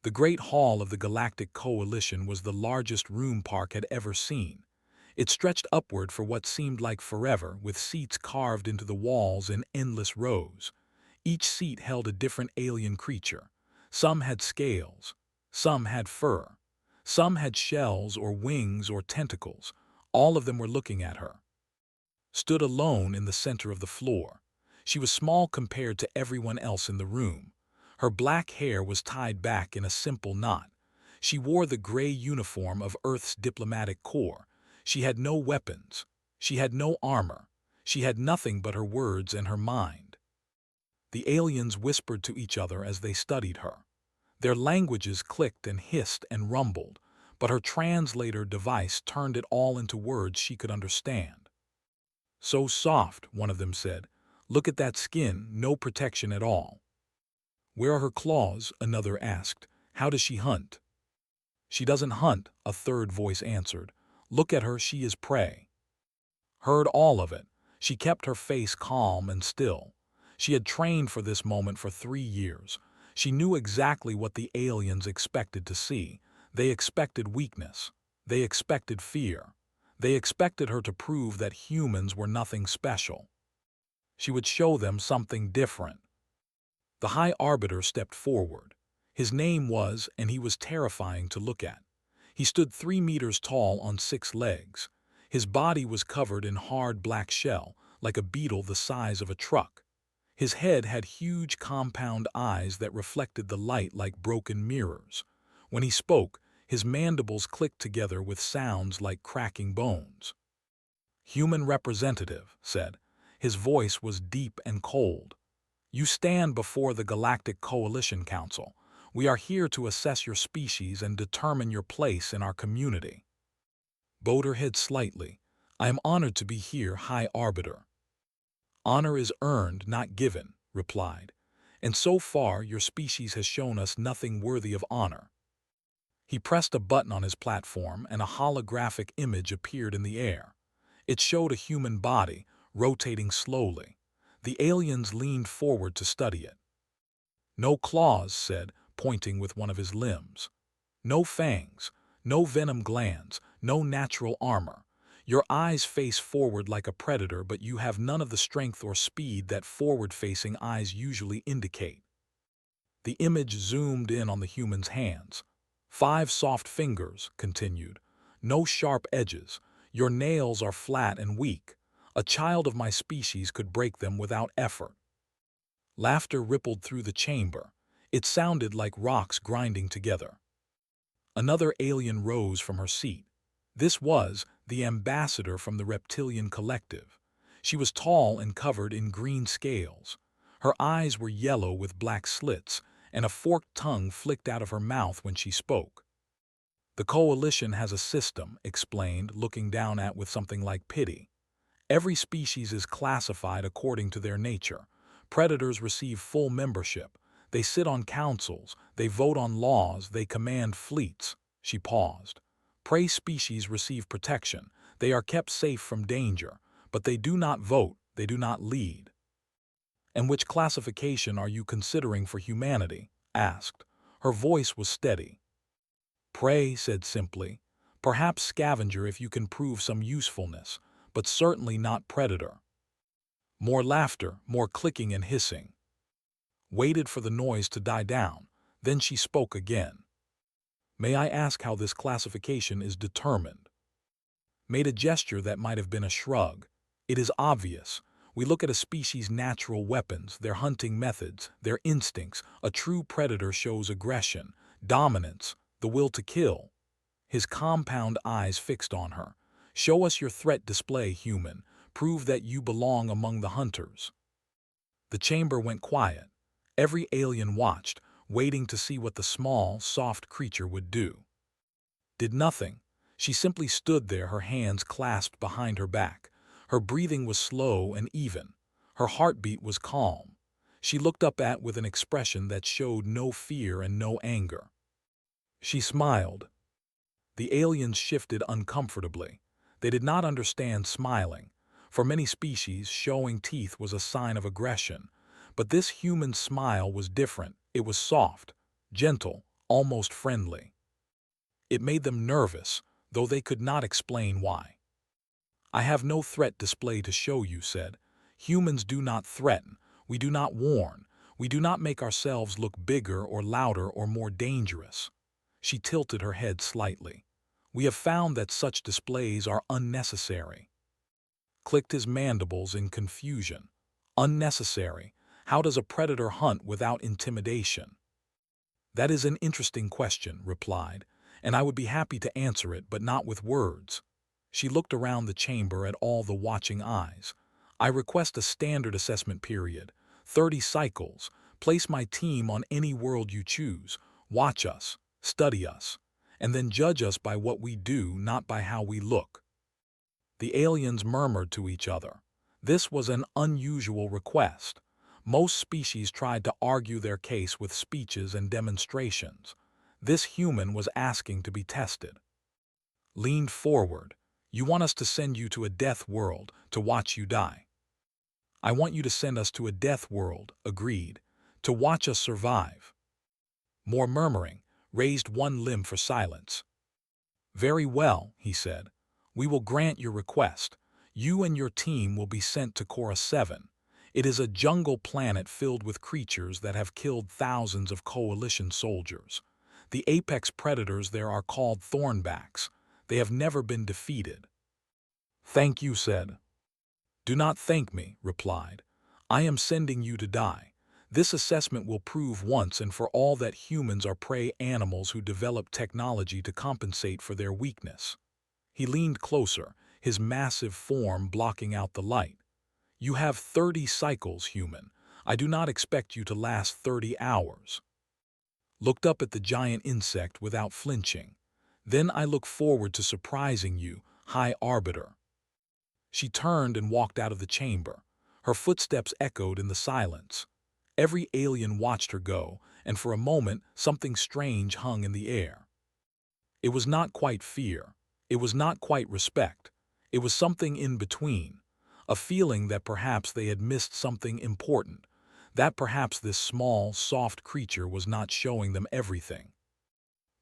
The Great Hall of the Galactic Coalition was the largest room Park had ever seen. It stretched upward for what seemed like forever, with seats carved into the walls in endless rows. Each seat held a different alien creature. Some had scales, some had fur, some had shells or wings or tentacles. All of them were looking at her. Stood alone in the center of the floor. She was small compared to everyone else in the room. Her black hair was tied back in a simple knot. She wore the gray uniform of Earth's diplomatic corps. She had no weapons. She had no armor. She had nothing but her words and her mind. The aliens whispered to each other as they studied her. Their languages clicked and hissed and rumbled, but her translator device turned it all into words she could understand. "So soft," one of them said. "Look at that skin, no protection at all." "Where are her claws?" another asked. "How does she hunt?" "She doesn't hunt," a third voice answered. "Look at her, she is prey." Heard all of it. She kept her face calm and still. She had trained for this moment for 3 years. She knew exactly what the aliens expected to see. They expected weakness. They expected fear. They expected her to prove that humans were nothing special. She would show them something different. The High Arbiter stepped forward. His name was, and he was terrifying to look at. He stood 3 meters tall on 6 legs. His body was covered in hard black shell, like a beetle the size of a truck. His head had huge compound eyes that reflected the light like broken mirrors. When he spoke, his mandibles clicked together with sounds like cracking bones. "Human representative," said. His voice was deep and cold. "You stand before the Galactic Coalition Council. We are here to assess your species and determine your place in our community." Bowed her head slightly. "I am honored to be here, High Arbiter." "Honor is earned, not given," replied. "And so far your species has shown us nothing worthy of honor." He pressed a button on his platform and a holographic image appeared in the air. It showed a human body, rotating slowly. The aliens leaned forward to study it. "No claws," said, pointing with one of his limbs. "No fangs, no venom glands, no natural armor. Your eyes face forward like a predator, but you have none of the strength or speed that forward-facing eyes usually indicate." The image zoomed in on the human's hands. "5 soft fingers," continued. "No sharp edges. Your nails are flat and weak. A child of my species could break them without effort." Laughter rippled through the chamber. It sounded like rocks grinding together. Another alien rose from her seat. This was the ambassador from the reptilian collective. She was tall and covered in green scales. Her eyes were yellow with black slits, and a forked tongue flicked out of her mouth when she spoke. "The Coalition has a system," explained, looking down at with something like pity. "Every species is classified according to their nature. Predators receive full membership. They sit on councils, they vote on laws, they command fleets." She paused. "Prey species receive protection. They are kept safe from danger, but they do not vote, they do not lead." "And which classification are you considering for humanity?" asked. Her voice was steady. "Prey," said simply. "Perhaps scavenger if you can prove some usefulness, but certainly not predator." More laughter, more clicking and hissing. Waited for the noise to die down, then she spoke again. "May I ask how this classification is determined?" Made a gesture that might have been a shrug. "It is obvious. We look at a species' natural weapons, their hunting methods, their instincts. A true predator shows aggression, dominance, the will to kill." His compound eyes fixed on her. "Show us your threat display, human. Prove that you belong among the hunters." The chamber went quiet. Every alien watched, waiting to see what the small, soft creature would do. Did nothing. She simply stood there, her hands clasped behind her back. Her breathing was slow and even. Her heartbeat was calm. She looked up with an expression that showed no fear and no anger. She smiled. The aliens shifted uncomfortably. They did not understand smiling. For many species, showing teeth was a sign of aggression. But this human smile was different. It was soft, gentle, almost friendly. It made them nervous, though they could not explain why. "I have no threat display to show you," said. "Humans do not threaten. We do not warn. We do not make ourselves look bigger or louder or more dangerous." She tilted her head slightly. "We have found that such displays are unnecessary." Clicked his mandibles in confusion. Unnecessary? How does a predator hunt without intimidation? "That is an interesting question," replied, "and I would be happy to answer it, but not with words." She looked around the chamber at all the watching eyes. "I request a standard assessment period, 30 cycles. Place my team on any world you choose. Watch us, study us, and then judge us by what we do, not by how we look." The aliens murmured to each other. This was an unusual request. Most species tried to argue their case with speeches and demonstrations. This human was asking to be tested. Leaned forward. "You want us to send you to a death world, to watch you die." "I want you to send us to a death world," agreed, "to watch us survive." More murmuring, raised one limb for silence. "Very well," he said. "We will grant your request. You and your team will be sent to Cora 7. It is a jungle planet filled with creatures that have killed thousands of coalition soldiers. The apex predators there are called thornbacks. They have never been defeated." "Thank you," said. "Do not thank me," replied. "I am sending you to die. This assessment will prove once and for all that humans are prey animals who develop technology to compensate for their weakness." He leaned closer, his massive form blocking out the light. "You have 30 cycles, human. I do not expect you to last 30 hours." Looked up at the giant insect without flinching. "Then I look forward to surprising you, High Arbiter." She turned and walked out of the chamber. Her footsteps echoed in the silence. Every alien watched her go, and for a moment something strange hung in the air. It was not quite fear. It was not quite respect. It was something in between. A feeling that perhaps they had missed something important. That perhaps this small, soft creature was not showing them everything.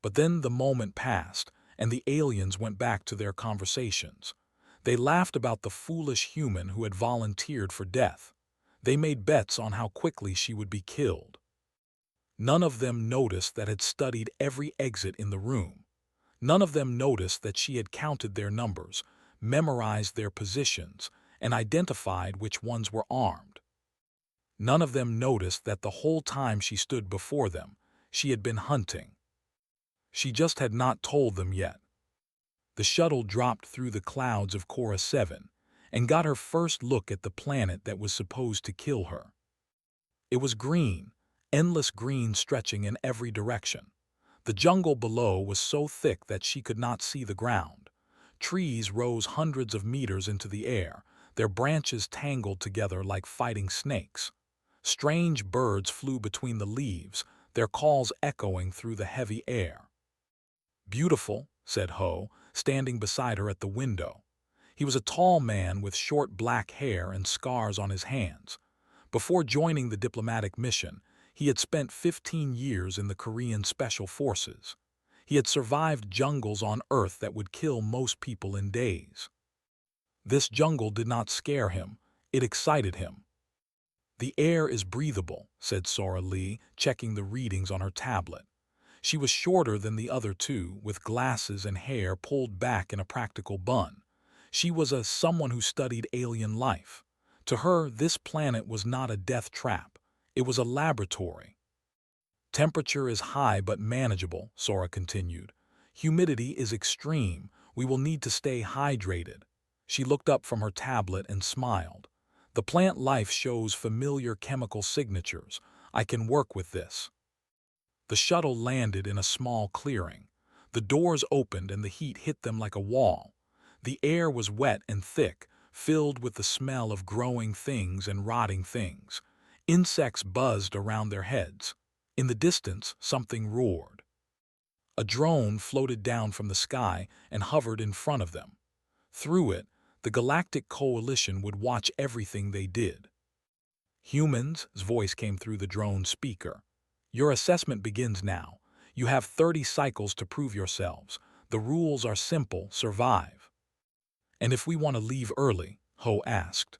But then the moment passed, and the aliens went back to their conversations. They laughed about the foolish human who had volunteered for death. They made bets on how quickly she would be killed. None of them noticed that had studied every exit in the room. None of them noticed that she had counted their numbers, memorized their positions, and identified which ones were armed. None of them noticed that the whole time she stood before them, she had been hunting. She just had not told them yet. The shuttle dropped through the clouds of Cora 7 and got her first look at the planet that was supposed to kill her. It was green, endless green stretching in every direction. The jungle below was so thick that she could not see the ground. Trees rose hundreds of meters into the air, their branches tangled together like fighting snakes. Strange birds flew between the leaves, their calls echoing through the heavy air. "Beautiful," said Ho, standing beside her at the window. He was a tall man with short black hair and scars on his hands. Before joining the diplomatic mission, he had spent 15 years in the Korean Special Forces. He had survived jungles on Earth that would kill most people in days. This jungle did not scare him, it excited him. "The air is breathable," said Sora Lee, checking the readings on her tablet. She was shorter than the other two, with glasses and hair pulled back in a practical bun. She was someone who studied alien life. To her, this planet was not a death trap. It was a laboratory. "Temperature is high but manageable," Sora continued. "Humidity is extreme. We will need to stay hydrated." She looked up from her tablet and smiled. "The plant life shows familiar chemical signatures. I can work with this." The shuttle landed in a small clearing. The doors opened and the heat hit them like a wall. The air was wet and thick, filled with the smell of growing things and rotting things. Insects buzzed around their heads. In the distance, something roared. A drone floated down from the sky and hovered in front of them. Through it, the Galactic Coalition would watch everything they did. "Humans," his voice came through the drone speaker. "Your assessment begins now. You have 30 cycles to prove yourselves. The rules are simple, survive. And if we want to leave early, Ho asked.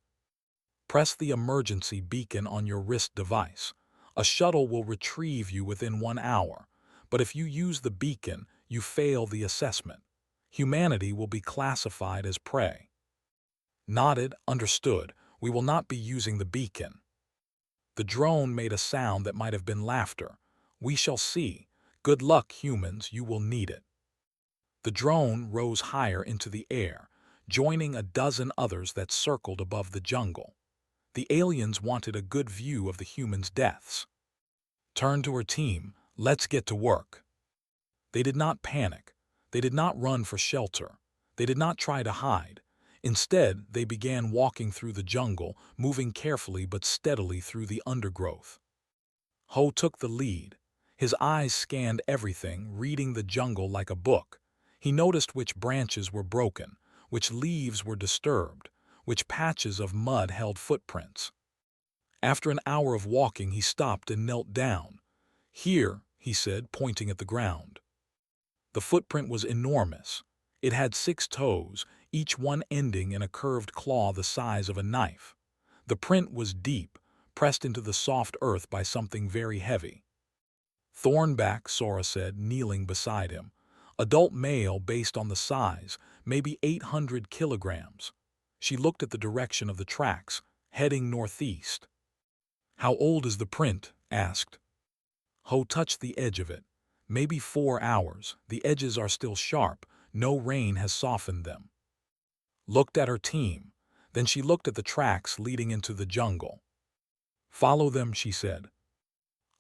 Press the emergency beacon on your wrist device. A shuttle will retrieve you within 1 hour. But if you use the beacon, you fail the assessment. Humanity will be classified as prey. Nodded, understood. We will not be using the beacon. The drone made a sound that might have been laughter. We shall see. Good luck, humans, you will need it. The drone rose higher into the air, joining a dozen others that circled above the jungle. The aliens wanted a good view of the humans' deaths. Turned to her team, let's get to work. They did not panic. They did not run for shelter. They did not try to hide. Instead, they began walking through the jungle, moving carefully but steadily through the undergrowth. Ho took the lead. His eyes scanned everything, reading the jungle like a book. He noticed which branches were broken, which leaves were disturbed, which patches of mud held footprints. After an hour of walking, he stopped and knelt down. Here, he said, pointing at the ground. The footprint was enormous. It had 6 toes, each one ending in a curved claw the size of a knife. The print was deep, pressed into the soft earth by something very heavy. Thornback, Sora said, kneeling beside him. Adult male based on the size, maybe 800 kilograms. She looked at the direction of the tracks, heading northeast. How old is the print? Asked. Ho touched the edge of it. Maybe 4 hours. The edges are still sharp. No rain has softened them. Looked at her team. Then she looked at the tracks leading into the jungle. Follow them, she said.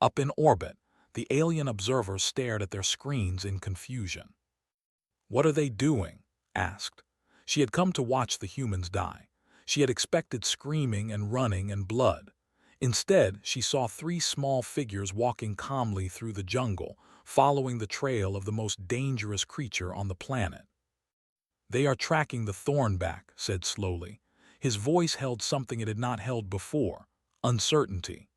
Up in orbit, the alien observers stared at their screens in confusion. What are they doing? Asked. She had come to watch the humans die. She had expected screaming and running and blood. Instead, she saw 3 small figures walking calmly through the jungle, following the trail of the most dangerous creature on the planet. They are tracking the Thornback, said slowly. His voice held something it had not held before, uncertainty.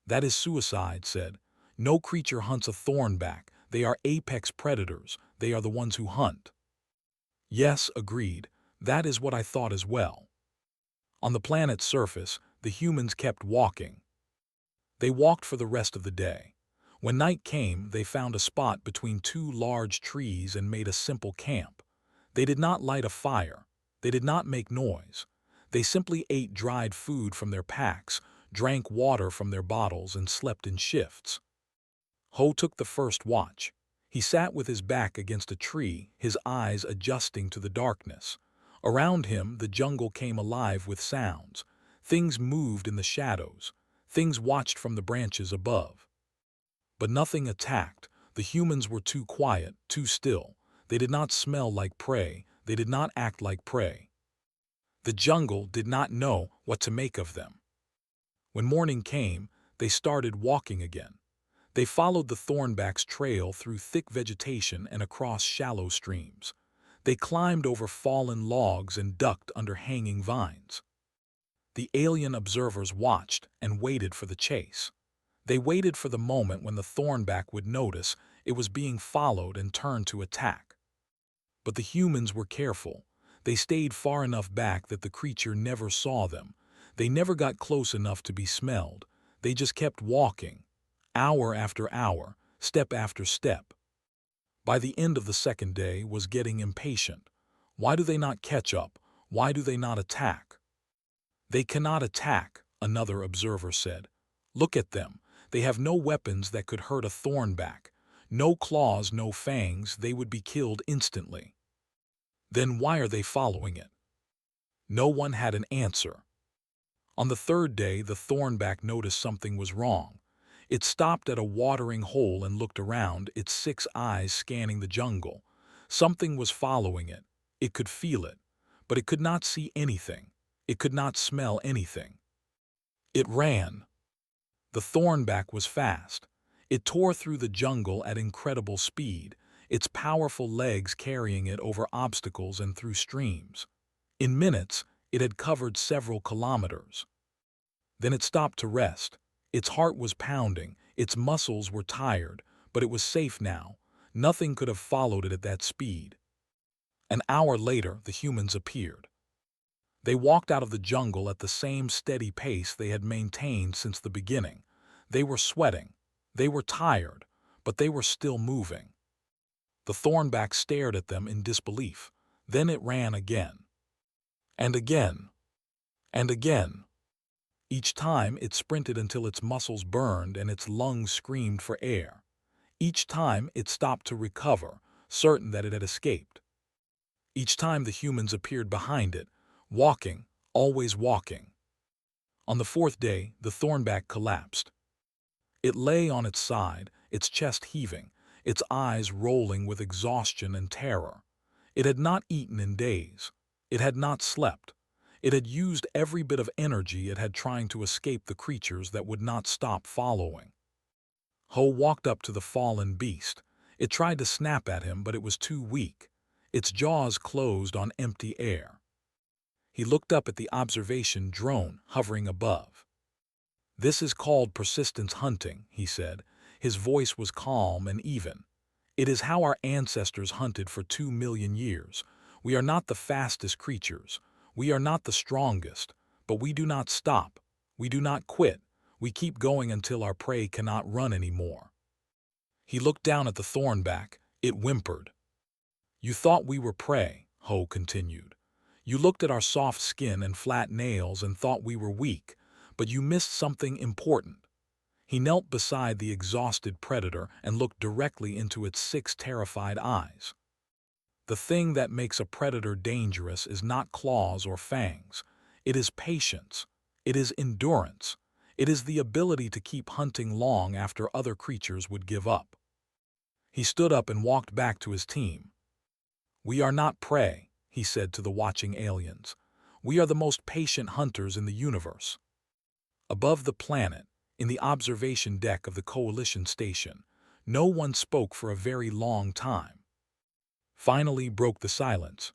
That is suicide, said. No creature hunts a Thornback. They are apex predators. They are the ones who hunt. Yes, agreed. That is what I thought as well. On the planet's surface, the humans kept walking. They walked for the rest of the day. When night came, they found a spot between 2 large trees and made a simple camp. They did not light a fire. They did not make noise. They simply ate dried food from their packs, drank water from their bottles, and slept in shifts. Ho took the first watch. He sat with his back against a tree, his eyes adjusting to the darkness. Around him, the jungle came alive with sounds. Things moved in the shadows. Things watched from the branches above. But nothing attacked. The humans were too quiet, too still. They did not smell like prey. They did not act like prey. The jungle did not know what to make of them. When morning came, they started walking again. They followed the Thornback's trail through thick vegetation and across shallow streams. They climbed over fallen logs and ducked under hanging vines. The alien observers watched and waited for the chase. They waited for the moment when the Thornback would notice it was being followed and turn to attack. But the humans were careful. They stayed far enough back that the creature never saw them. They never got close enough to be smelled. They just kept walking, hour after hour, step after step. By the end of the second day was getting impatient. Why do they not catch up? Why do they not attack? They cannot attack, another observer said. Look at them. They have no weapons that could hurt a Thornback. No claws, no fangs. They would be killed instantly. Then why are they following it? No one had an answer. On the third day, the Thornback noticed something was wrong. It stopped at a watering hole and looked around, its 6 eyes scanning the jungle. Something was following it. It could feel it, but it could not see anything. It could not smell anything. It ran. The Thornback was fast. It tore through the jungle at incredible speed, its powerful legs carrying it over obstacles and through streams. In minutes, it had covered several kilometers. Then it stopped to rest. Its heart was pounding, its muscles were tired, but it was safe now. Nothing could have followed it at that speed. An hour later, the humans appeared. They walked out of the jungle at the same steady pace they had maintained since the beginning. They were sweating. They were tired, but they were still moving. The thornback stared at them in disbelief. Then it ran again. And again. And again. Each time it sprinted until its muscles burned and its lungs screamed for air. Each time it stopped to recover, certain that it had escaped. Each time the humans appeared behind it, walking, always walking. On the fourth day, the thornback collapsed. It lay on its side, its chest heaving, its eyes rolling with exhaustion and terror. It had not eaten in days. It had not slept. It had used every bit of energy it had trying to escape the creatures that would not stop following. Ho walked up to the fallen beast. It tried to snap at him, but it was too weak. Its jaws closed on empty air. He looked up at the observation drone hovering above. "This is called persistence hunting," he said. His voice was calm and even. "It is how our ancestors hunted for 2 million years. We are not the fastest creatures. We are not the strongest, but we do not stop. We do not quit. We keep going until our prey cannot run anymore." He looked down at the thornback. It whimpered. "You thought we were prey," Ho continued. "You looked at our soft skin and flat nails and thought we were weak, but you missed something important." He knelt beside the exhausted predator and looked directly into its 6 terrified eyes. The thing that makes a predator dangerous is not claws or fangs. It is patience. It is endurance. It is the ability to keep hunting long after other creatures would give up. He stood up and walked back to his team. "We are not prey," he said to the watching aliens. "We are the most patient hunters in the universe." Above the planet, in the observation deck of the Coalition station, no one spoke for a very long time. Finally broke the silence.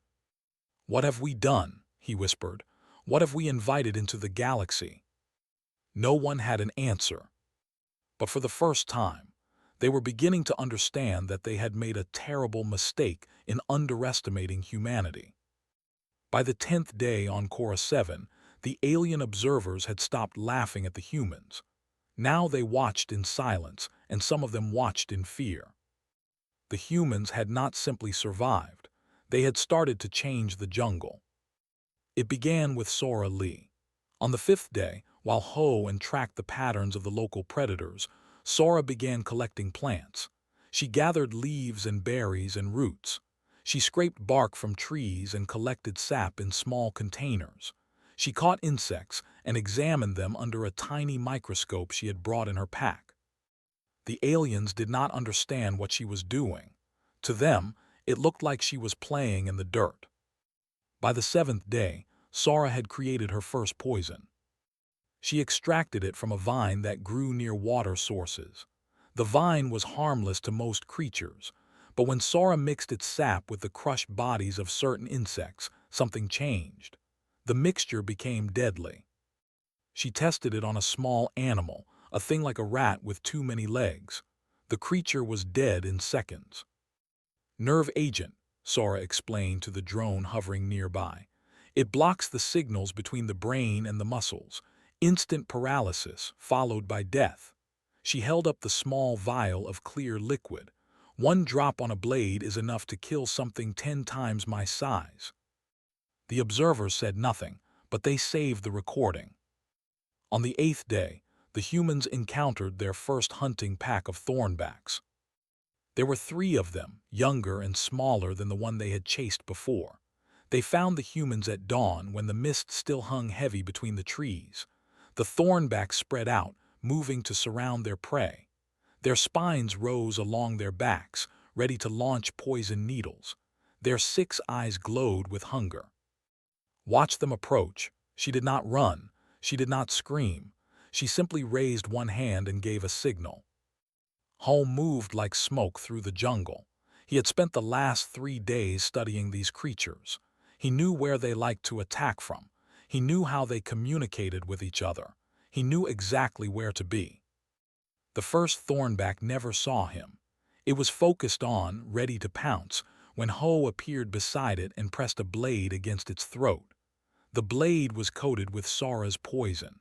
"What have we done?" he whispered. "What have we invited into the galaxy?" No one had an answer. But for the first time, they were beginning to understand that they had made a terrible mistake in underestimating humanity. By the 10th day on Cora 7, the alien observers had stopped laughing at the humans. Now they watched in silence, and some of them watched in fear. The humans had not simply survived. They had started to change the jungle. It began with Sora Lee. On the 5th day, while Ho and tracked the patterns of the local predators, Sora began collecting plants. She gathered leaves and berries and roots. She scraped bark from trees and collected sap in small containers. She caught insects and examined them under a tiny microscope she had brought in her pack. The aliens did not understand what she was doing. To them, it looked like she was playing in the dirt. By the 7th day, Sora had created her first poison. She extracted it from a vine that grew near water sources. The vine was harmless to most creatures, but when Sora mixed its sap with the crushed bodies of certain insects, something changed. The mixture became deadly. She tested it on a small animal, a thing like a rat with too many legs. The creature was dead in seconds. "Nerve agent," Sora explained to the drone hovering nearby. "It blocks the signals between the brain and the muscles. Instant paralysis, followed by death." She held up the small vial of clear liquid. "1 drop on a blade is enough to kill something 10 times my size." The observers said nothing, but they saved the recording. On the 8th day, the humans encountered their first hunting pack of thornbacks. There were 3 of them, younger and smaller than the one they had chased before. They found the humans at dawn when the mist still hung heavy between the trees. The thornbacks spread out, moving to surround their prey. Their spines rose along their backs, ready to launch poison needles. Their 6 eyes glowed with hunger. Watch them approach. She did not run. She did not scream. She simply raised one hand and gave a signal. Home moved like smoke through the jungle. He had spent the last 3 days studying these creatures. He knew where they liked to attack from. He knew how they communicated with each other. He knew exactly where to be. The first thornback never saw him. It was focused on, ready to pounce, when Ho appeared beside it and pressed a blade against its throat. The blade was coated with Sora's poison.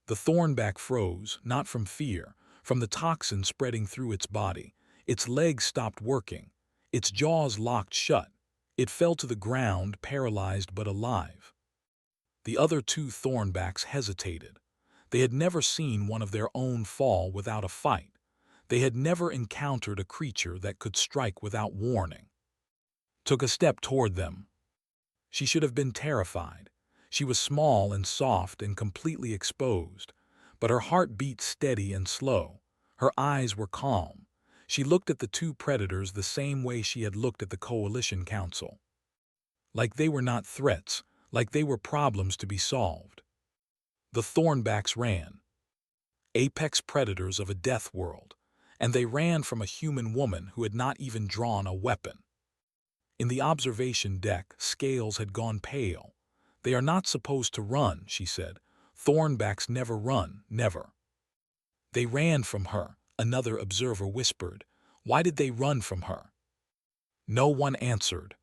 The thornback froze, not from fear, from the toxin spreading through its body. Its legs stopped working. Its jaws locked shut. It fell to the ground, paralyzed but alive. The other two thornbacks hesitated. They had never seen one of their own fall without a fight. They had never encountered a creature that could strike without warning. Took a step toward them. She should have been terrified. She was small and soft and completely exposed, but her heart beat steady and slow. Her eyes were calm. She looked at the two predators the same way she had looked at the Coalition Council. Like they were not threats, like they were problems to be solved. The Thornbacks ran. Apex predators of a death world, and they ran from a human woman who had not even drawn a weapon. In the observation deck, Scales had gone pale. "They are not supposed to run," she said. "Thornbacks never run, never." "They ran from her," another observer whispered. "Why did they run from her?" No one answered.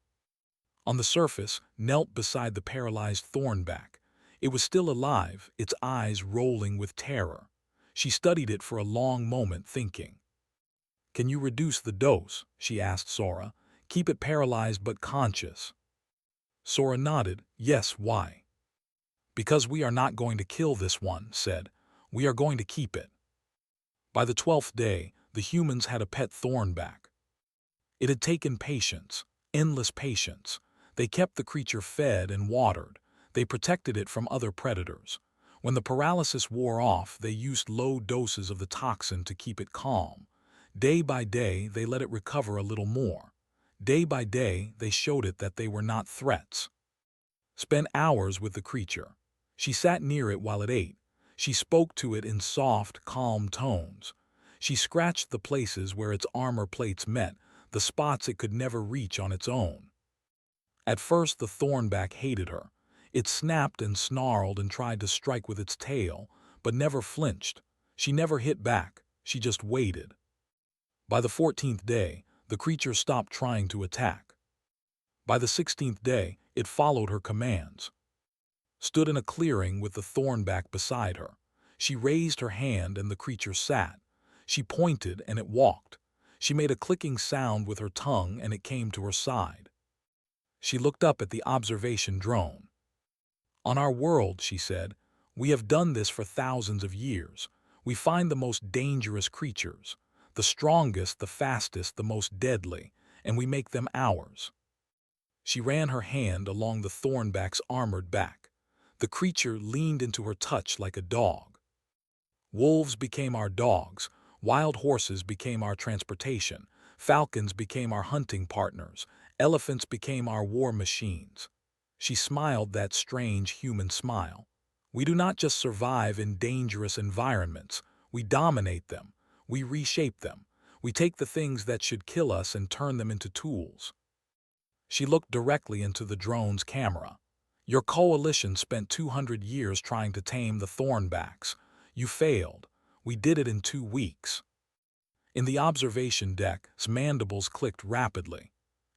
On the surface, knelt beside the paralyzed Thornback. It was still alive, its eyes rolling with terror. She studied it for a long moment, thinking. "Can you reduce the dose?" she asked Sora. "Keep it paralyzed but conscious." Sora nodded. "Yes, why?" "Because we are not going to kill this one," said. "We are going to keep it." By the 12th day, the humans had a pet Thornback. It had taken patience, endless patience. They kept the creature fed and watered. They protected it from other predators. When the paralysis wore off, they used low doses of the toxin to keep it calm. Day by day, they let it recover a little more. Day by day, they showed it that they were not threats. Spent hours with the creature. She sat near it while it ate. She spoke to it in soft, calm tones. She scratched the places where its armor plates met, the spots it could never reach on its own. At first, the Thornback hated her. It snapped and snarled and tried to strike with its tail, but never flinched. She never hit back. She just waited. By the 14th day, the creature stopped trying to attack. By the 16th day, it followed her commands. Stood in a clearing with the Thornback beside her. She raised her hand and the creature sat. She pointed and it walked. She made a clicking sound with her tongue and it came to her side. She looked up at the observation drone. "On our world," she said, "we have done this for thousands of years. We find the most dangerous creatures, the strongest, the fastest, the most deadly, and we make them ours." She ran her hand along the Thornback's armored back. The creature leaned into her touch like a dog. "Wolves became our dogs, wild horses became our transportation, falcons became our hunting partners, elephants became our war machines." She smiled that strange human smile. "We do not just survive in dangerous environments, we dominate them, we reshape them, we take the things that should kill us and turn them into tools." She looked directly into the drone's camera. "Your coalition spent 200 years trying to tame the Thornbacks. You failed. We did it in 2 weeks." In the observation deck's mandibles clicked rapidly.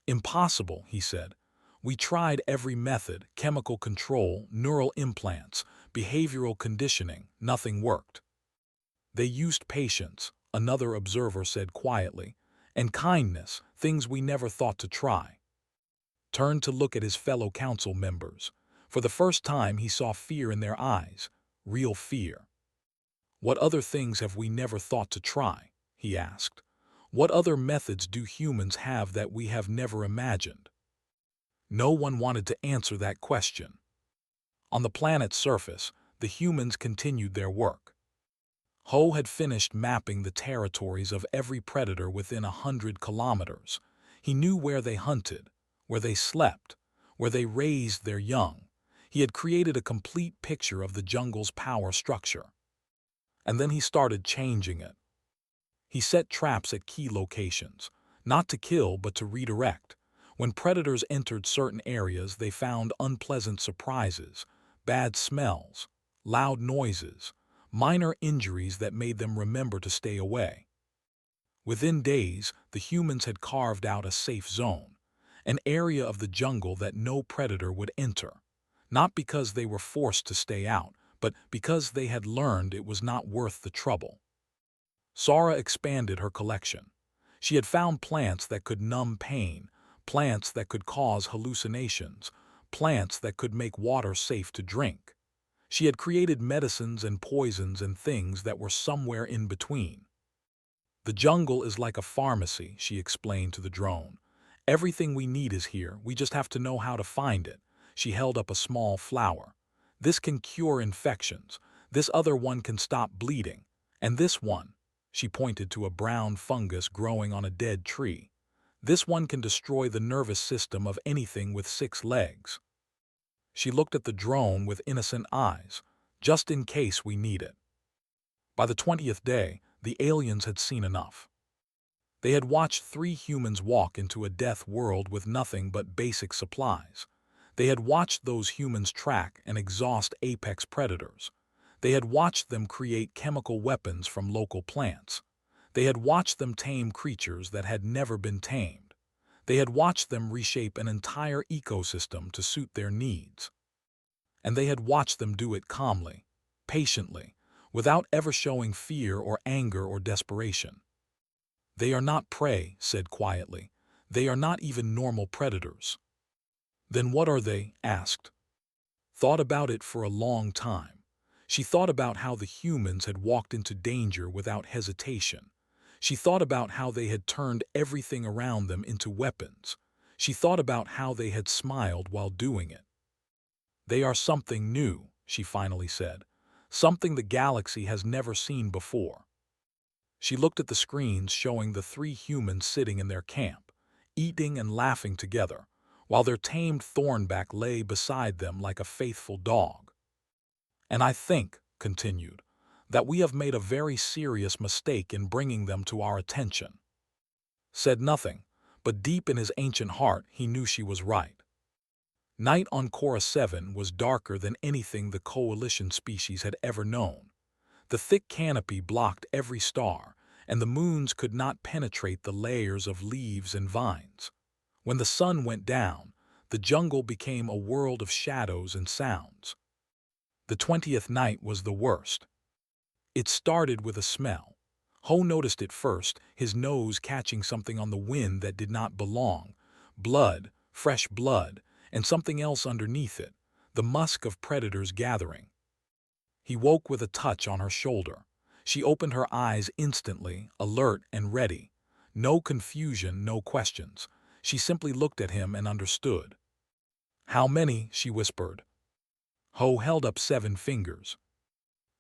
"Impossible," he said. "We tried every method, chemical control, neural implants, behavioral conditioning, nothing worked." "They used patience," another observer said quietly, "and kindness, things we never thought to try." Turned to look at his fellow council members. For the first time he saw fear in their eyes, real fear. "What other things have we never thought to try?" he asked. "What other methods do humans have that we have never imagined?" No one wanted to answer that question. On the planet's surface, the humans continued their work. Ho had finished mapping the territories of every predator within 100 kilometers. He knew where they hunted, where they slept, where they raised their young. He had created a complete picture of the jungle's power structure. And then he started changing it. He set traps at key locations, not to kill but to redirect. When predators entered certain areas, they found unpleasant surprises, bad smells, loud noises, minor injuries that made them remember to stay away. Within days, the humans had carved out a safe zone, an area of the jungle that no predator would enter, not because they were forced to stay out, but because they had learned it was not worth the trouble. Sara expanded her collection. She had found plants that could numb pain, plants that could cause hallucinations, plants that could make water safe to drink. She had created medicines and poisons and things that were somewhere in between. The jungle is like a pharmacy, she explained to the drone. Everything we need is here, we just have to know how to find it. She held up a small flower. This can cure infections. This other one can stop bleeding. And this one, she pointed to a brown fungus growing on a dead tree. This one can destroy the nervous system of anything with 6 legs. She looked at the drone with innocent eyes, just in case we need it. By the 20th day, the aliens had seen enough. They had watched 3 humans walk into a death world with nothing but basic supplies. They had watched those humans track and exhaust apex predators. They had watched them create chemical weapons from local plants. They had watched them tame creatures that had never been tamed. They had watched them reshape an entire ecosystem to suit their needs. And they had watched them do it calmly, patiently, without ever showing fear or anger or desperation. They are not prey, said quietly. They are not even normal predators. Then what are they? Asked. Thought about it for a long time. She thought about how the humans had walked into danger without hesitation. She thought about how they had turned everything around them into weapons. She thought about how they had smiled while doing it. They are something new, she finally said. Something the galaxy has never seen before. She looked at the screens showing the 3 humans sitting in their camp, eating and laughing together, while their tamed thornback lay beside them like a faithful dog. And I think, continued, that we have made a very serious mistake in bringing them to our attention. Said nothing, but deep in his ancient heart he knew she was right. Night on Cora 7 was darker than anything the Coalition species had ever known. The thick canopy blocked every star, and the moons could not penetrate the layers of leaves and vines. When the sun went down, the jungle became a world of shadows and sounds. The 20th night was the worst. It started with a smell. Ho noticed it first, his nose catching something on the wind that did not belong. Blood, fresh blood, and something else underneath it, the musk of predators gathering. He woke with a touch on her shoulder. She opened her eyes instantly, alert and ready. No confusion, no questions. She simply looked at him and understood. How many? She whispered. Ho held up 7 fingers.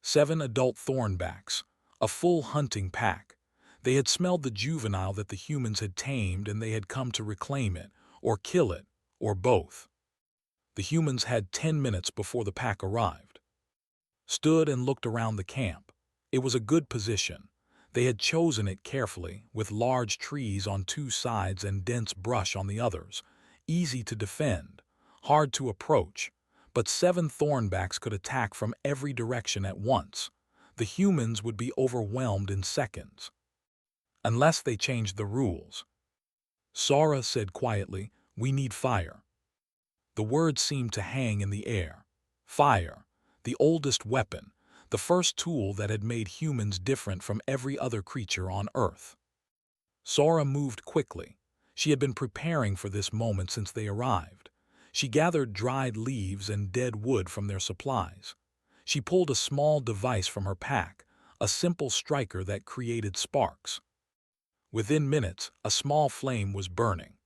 7 adult thornbacks, a full hunting pack. They had smelled the juvenile that the humans had tamed, and they had come to reclaim it, or kill it, or both. The humans had 10 minutes before the pack arrived. Stood and looked around the camp. It was a good position. They had chosen it carefully, with large trees on 2 sides and dense brush on the others. Easy to defend, hard to approach, but 7 thornbacks could attack from every direction at once. The humans would be overwhelmed in seconds. Unless they changed the rules. Sara said quietly, "We need fire." The word seemed to hang in the air. Fire, the oldest weapon, the first tool that had made humans different from every other creature on Earth. Sara moved quickly. She had been preparing for this moment since they arrived. She gathered dried leaves and dead wood from their supplies. She pulled a small device from her pack, a simple striker that created sparks. Within minutes, a small flame was burning.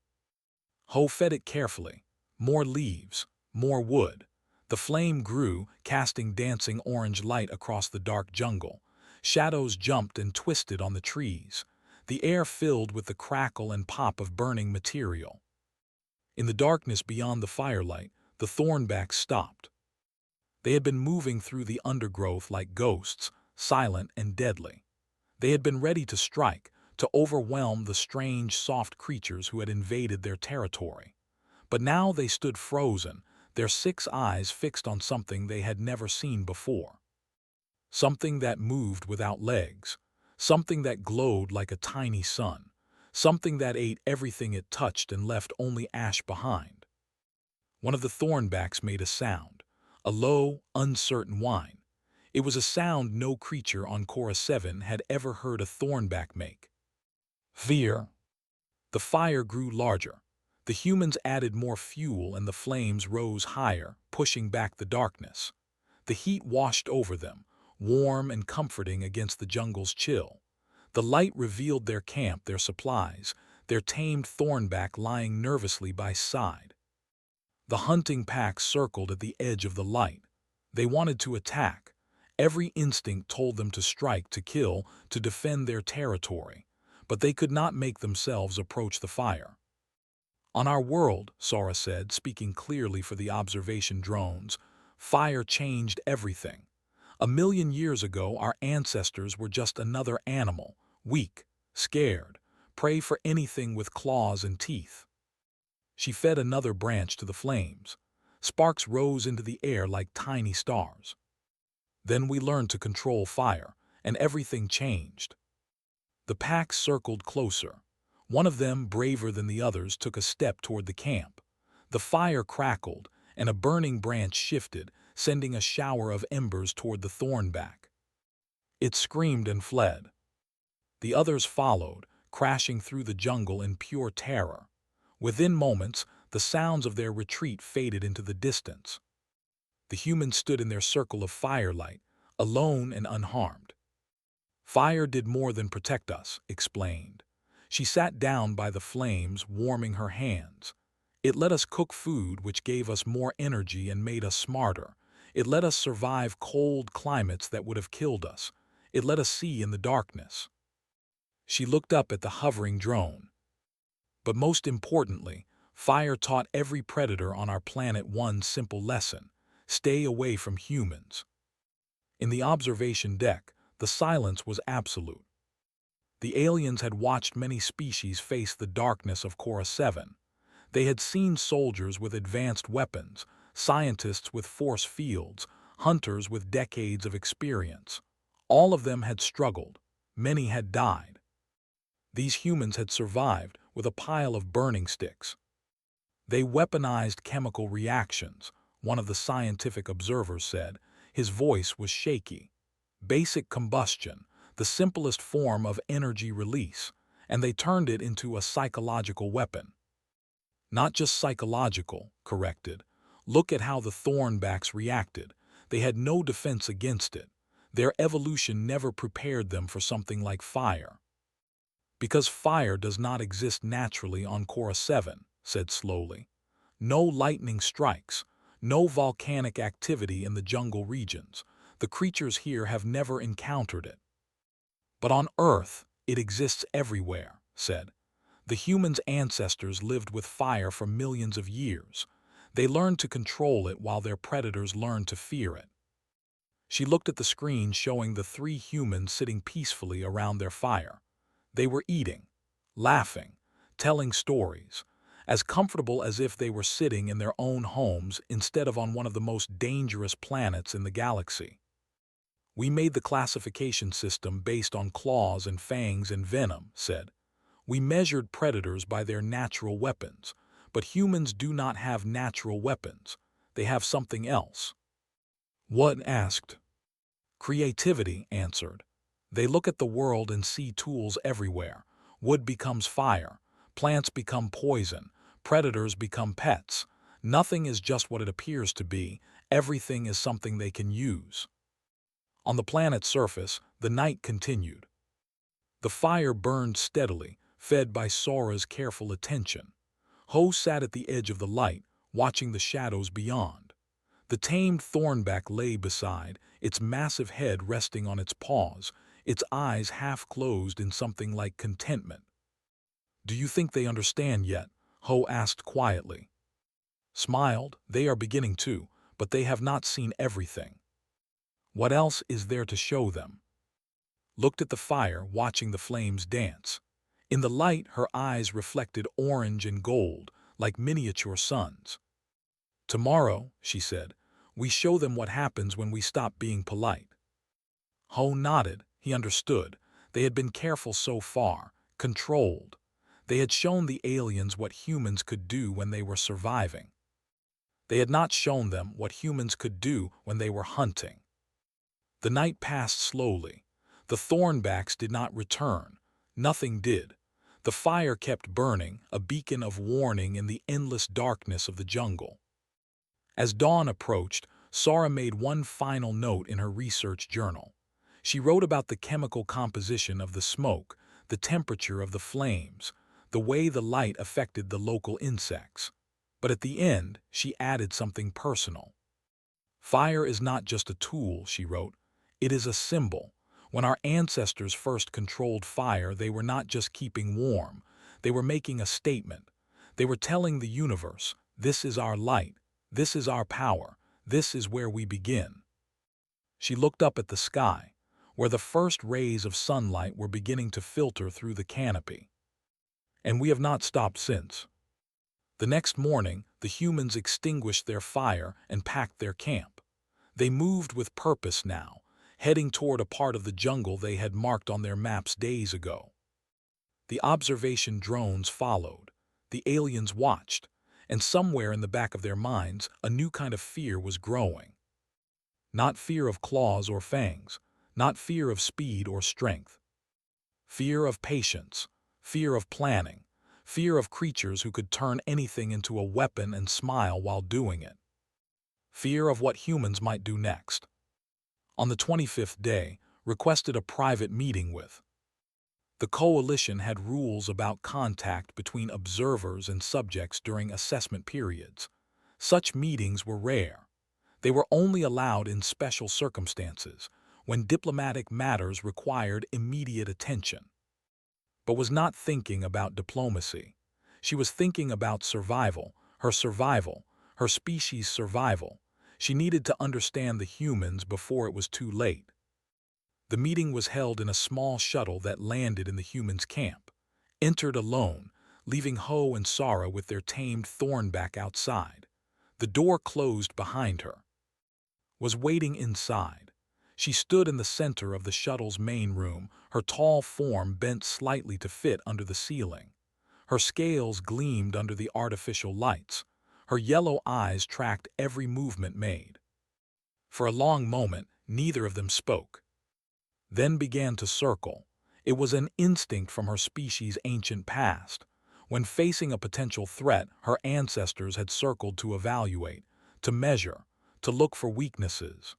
Ho fed it carefully. More leaves, more wood. The flame grew, casting dancing orange light across the dark jungle. Shadows jumped and twisted on the trees. The air filled with the crackle and pop of burning material. In the darkness beyond the firelight, the thornbacks stopped. They had been moving through the undergrowth like ghosts, silent and deadly. They had been ready to strike, to overwhelm the strange, soft creatures who had invaded their territory. But now they stood frozen, their 6 eyes fixed on something they had never seen before. Something that moved without legs. something that glowed like a tiny sun, something that ate everything it touched and left only ash behind. One of the thornbacks made a sound, a low, uncertain whine. It was a sound no creature on Korra 7 had ever heard a thornback make. Fear. The fire grew larger. The humans added more fuel and the flames rose higher, pushing back the darkness. The heat washed over them, warm and comforting against the jungle's chill. The light revealed their camp, their supplies, their tamed thornback lying nervously by side. The hunting pack circled at the edge of the light. They wanted to attack. Every instinct told them to strike, to kill, to defend their territory. But they could not make themselves approach the fire. On our world, Sora said, speaking clearly for the observation drones, fire changed everything. 1,000,000 years ago, our ancestors were just another animal, weak, scared, prey for anything with claws and teeth. She fed another branch to the flames. Sparks rose into the air like tiny stars. Then we learned to control fire, and everything changed. The pack circled closer. One of them, braver than the others, took a step toward the camp. The fire crackled, and a burning branch shifted, sending a shower of embers toward the thornback. It screamed and fled. The others followed, crashing through the jungle in pure terror. Within moments, the sounds of their retreat faded into the distance. The humans stood in their circle of firelight, alone and unharmed. Fire did more than protect us, explained. She sat down by the flames, warming her hands. It let us cook food, which gave us more energy and made us smarter. It let us survive cold climates that would have killed us. It let us see in the darkness. She looked up at the hovering drone. But most importantly, fire taught every predator on our planet one simple lesson: stay away from humans. In the observation deck, the silence was absolute. The aliens had watched many species face the darkness of Korra 7. They had seen soldiers with advanced weapons, scientists with force fields, hunters with decades of experience. All of them had struggled. Many had died. These humans had survived with a pile of burning sticks. They weaponized chemical reactions, one of the scientific observers said. His voice was shaky. Basic combustion, the simplest form of energy release, and they turned it into a psychological weapon. Not just psychological, corrected. Look at how the thornbacks reacted. They had no defense against it. Their evolution never prepared them for something like fire. Because fire does not exist naturally on Korra 7, said slowly. No lightning strikes, no volcanic activity in the jungle regions. The creatures here have never encountered it. But on Earth, it exists everywhere, said. The humans' ancestors lived with fire for millions of years. They learned to control it while their predators learned to fear it. She looked at the screen showing the 3 humans sitting peacefully around their fire. They were eating, laughing, telling stories, as comfortable as if they were sitting in their own homes instead of on one of the most dangerous planets in the galaxy. We made the classification system based on claws and fangs and venom, said. We measured predators by their natural weapons, but humans do not have natural weapons. They have something else. What? Asked. Creativity, answered. They look at the world and see tools everywhere. Wood becomes fire, plants become poison, predators become pets. Nothing is just what it appears to be. Everything is something they can use. On the planet's surface, the night continued. The fire burned steadily, fed by Sora's careful attention. Ho sat at the edge of the light, watching the shadows beyond. The tamed thornback lay beside, its massive head resting on its paws, its eyes half closed in something like contentment. Do you think they understand yet? Ho asked quietly. Smiled, they are beginning to, but they have not seen everything. What else is there to show them? Looked at the fire, watching the flames dance. In the light, her eyes reflected orange and gold, like miniature suns. Tomorrow, she said, we show them what happens when we stop being polite. Ho nodded. He understood. They had been careful so far, controlled. They had shown the aliens what humans could do when they were surviving. They had not shown them what humans could do when they were hunting. The night passed slowly. The Thornbacks did not return. Nothing did. The fire kept burning, a beacon of warning in the endless darkness of the jungle. As dawn approached, Sara made one final note in her research journal. She wrote about the chemical composition of the smoke, the temperature of the flames, the way the light affected the local insects. But at the end, she added something personal. Fire is not just a tool, she wrote. It is a symbol. When our ancestors first controlled fire, they were not just keeping warm. They were making a statement. They were telling the universe, this is our light, this is our power, this is where we begin. She looked up at the sky, where the first rays of sunlight were beginning to filter through the canopy. And we have not stopped since. The next morning, the humans extinguished their fire and packed their camp. They moved with purpose now, heading toward a part of the jungle they had marked on their maps days ago. The observation drones followed. The aliens watched, and somewhere in the back of their minds, a new kind of fear was growing. Not fear of claws or fangs, not fear of speed or strength. Fear of patience, fear of planning, fear of creatures who could turn anything into a weapon and smile while doing it. Fear of what humans might do next. On the 25th day, requested a private meeting with. The coalition had rules about contact between observers and subjects during assessment periods. Such meetings were rare. They were only allowed in special circumstances, when diplomatic matters required immediate attention. But was not thinking about diplomacy. She was thinking about survival, her species' survival. She needed to understand the humans before it was too late. The meeting was held in a small shuttle that landed in the humans' camp. Entered alone, leaving Ho and Sara with their tamed Thornback outside. The door closed behind her. Was waiting inside. She stood in the center of the shuttle's main room, her tall form bent slightly to fit under the ceiling. Her scales gleamed under the artificial lights. Her yellow eyes tracked every movement made. For a long moment, neither of them spoke. Then began to circle. It was an instinct from her species' ancient past. When facing a potential threat, her ancestors had circled to evaluate, to measure, to look for weaknesses.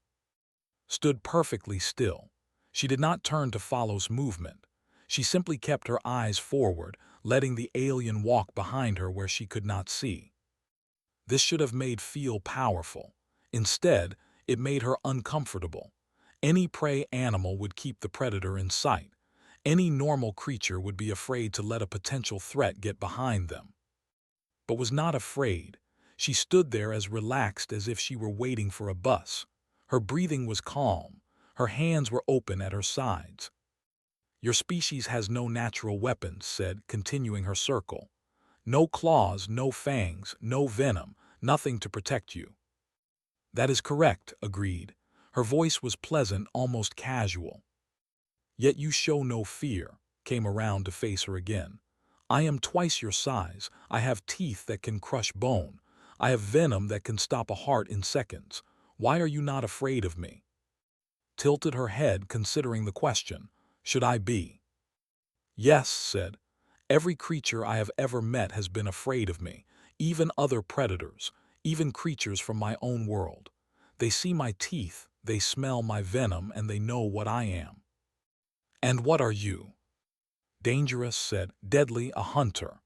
Stood perfectly still. She did not turn to follow movement. She simply kept her eyes forward, letting the alien walk behind her where she could not see. This should have made feel powerful. Instead, it made her uncomfortable. Any prey animal would keep the predator in sight. Any normal creature would be afraid to let a potential threat get behind them. But was not afraid. She stood there as relaxed as if she were waiting for a bus. Her breathing was calm. Her hands were open at her sides. Your species has no natural weapons, said, continuing her circle. No claws, no fangs, no venom, nothing to protect you. That is correct, agreed. Her voice was pleasant, almost casual. Yet you show no fear, came around to face her again. I am twice your size. I have teeth that can crush bone. I have venom that can stop a heart in seconds. Why are you not afraid of me? Tilted her head, considering the question. Should I be? Yes, said. Every creature I have ever met has been afraid of me, even other predators, even creatures from my own world. They see my teeth, they smell my venom, and they know what I am. And what are you? Dangerous, said. Deadly, a hunter.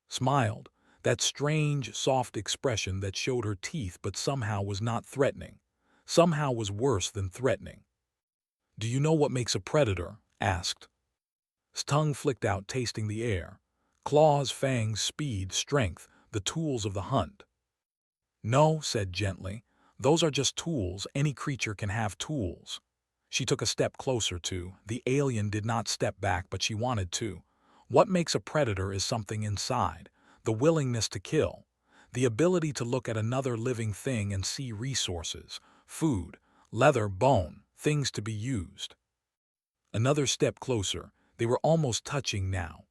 Smiled, that strange, soft expression that showed her teeth but somehow was not threatening. Somehow was worse than threatening. Do you know what makes a predator? Asked. His tongue flicked out, tasting the air. Claws, fangs, speed, strength, the tools of the hunt. No, said gently. Those are just tools. Any creature can have tools. She took a step closer to. The alien did not step back, but she wanted to. What makes a predator is something inside. The willingness to kill. The ability to look at another living thing and see resources. Food, leather, bone, things to be used. Another step closer. They were almost touching now.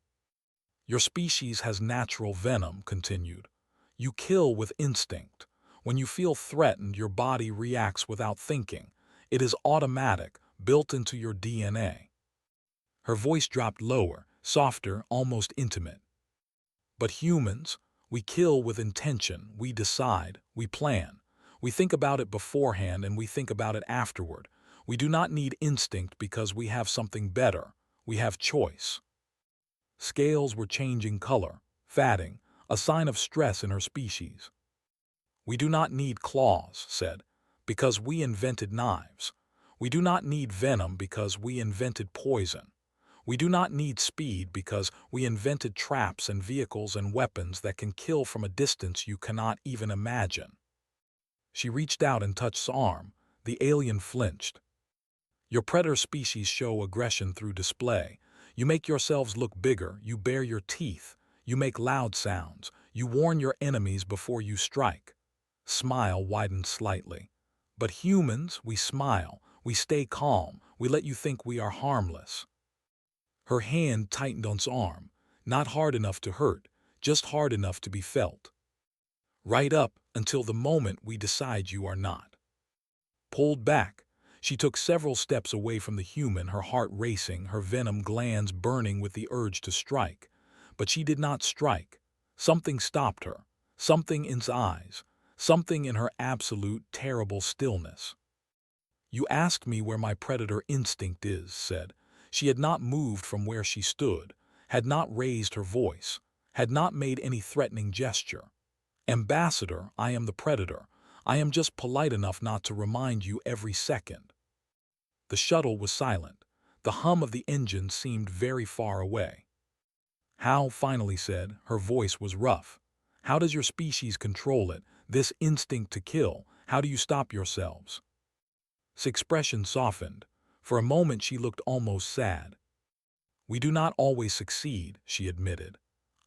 Your species has natural venom, continued. You kill with instinct. When you feel threatened, your body reacts without thinking. It is automatic, built into your DNA. Her voice dropped lower, softer, almost intimate. But humans, we kill with intention, we decide, we plan. We think about it beforehand and we think about it afterward. We do not need instinct because we have something better. We have choice. Scales were changing color, fatting, a sign of stress in her species. We do not need claws, said, because we invented knives. We do not need venom because we invented poison. We do not need speed because we invented traps and vehicles and weapons that can kill from a distance you cannot even imagine. She reached out and touched his arm. The alien flinched. Your predator species show aggression through display. You make yourselves look bigger, you bare your teeth, you make loud sounds, you warn your enemies before you strike. Smile widened slightly. But humans, we smile, we stay calm, we let you think we are harmless. Her hand tightened on his arm, not hard enough to hurt, just hard enough to be felt. Right up until the moment we decide you are not. Pulled back, she took several steps away from the human, her heart racing, her venom glands burning with the urge to strike. But she did not strike. Something stopped her, something in his eyes, something in her absolute, terrible stillness. You ask me where my predator instinct is, said. She had not moved from where she stood, had not raised her voice, had not made any threatening gesture. Ambassador, I am the predator. I am just polite enough not to remind you every second. The shuttle was silent. The hum of the engine seemed very far away. How, finally said, her voice was rough. How does your species control it, this instinct to kill? How do you stop yourselves? His expression softened. For a moment she looked almost sad. We do not always succeed, she admitted.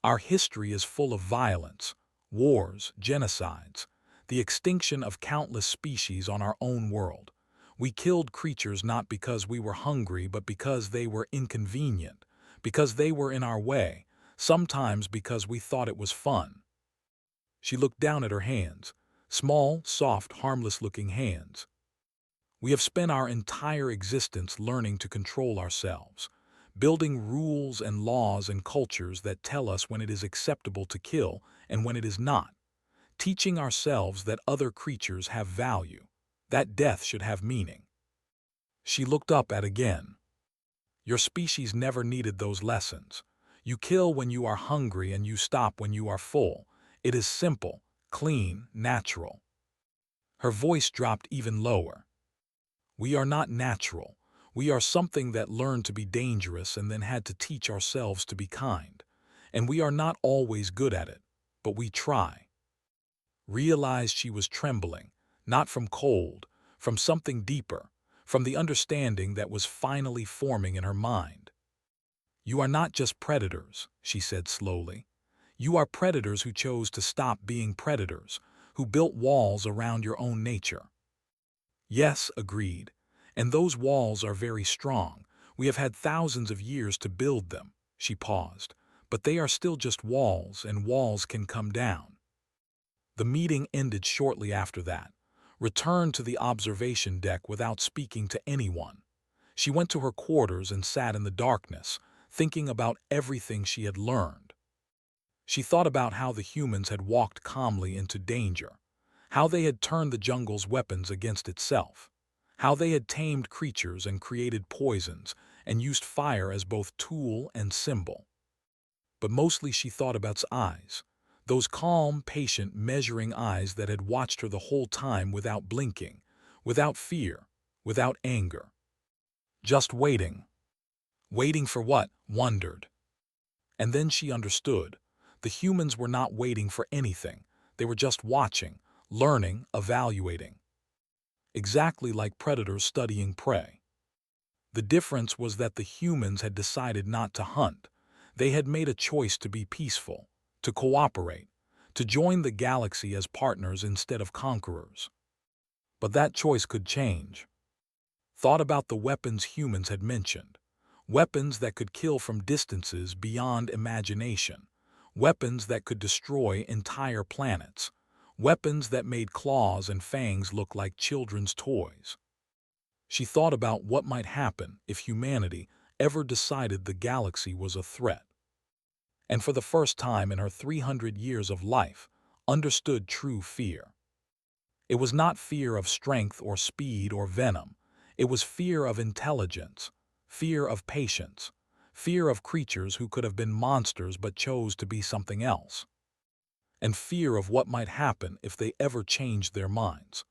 Our history is full of violence, wars, genocides, the extinction of countless species on our own world. We killed creatures not because we were hungry, but because they were inconvenient, because they were in our way, sometimes because we thought it was fun. She looked down at her hands, small, soft, harmless-looking hands. We have spent our entire existence learning to control ourselves, building rules and laws and cultures that tell us when it is acceptable to kill and when it is not, teaching ourselves that other creatures have value, that death should have meaning. She looked up at again. Your species never needed those lessons. You kill when you are hungry and you stop when you are full. It is simple, clean, natural. Her voice dropped even lower. We are not natural. We are something that learned to be dangerous and then had to teach ourselves to be kind. And we are not always good at it, but we try. Realized she was trembling, not from cold, from something deeper, from the understanding that was finally forming in her mind. You are not just predators, she said slowly. You are predators who chose to stop being predators, who built walls around your own nature. Yes, agreed. And those walls are very strong. We have had thousands of years to build them. She paused. But they are still just walls, and walls can come down. The meeting ended shortly after that. Returned to the observation deck without speaking to anyone. She went to her quarters and sat in the darkness, thinking about everything she had learned. She thought about how the humans had walked calmly into danger, how they had turned the jungle's weapons against itself, how they had tamed creatures and created poisons and used fire as both tool and symbol. But mostly she thought about his eyes, those calm, patient, measuring eyes that had watched her the whole time without blinking, without fear, without anger. Just waiting. Waiting for what? Wondered. And then she understood. The humans were not waiting for anything. They were just watching, learning, evaluating. Exactly like predators studying prey. The difference was that the humans had decided not to hunt. They had made a choice to be peaceful, to cooperate, to join the galaxy as partners instead of conquerors. But that choice could change. Thought about the weapons humans had mentioned. Weapons that could kill from distances beyond imagination. Weapons that could destroy entire planets. Weapons that made claws and fangs look like children's toys. She thought about what might happen if humanity ever decided the galaxy was a threat. And for the first time in her 300 years of life, understood true fear. It was not fear of strength or speed or venom. It was fear of intelligence, fear of patience, fear of creatures who could have been monsters but chose to be something else, and fear of what might happen if they ever changed their minds.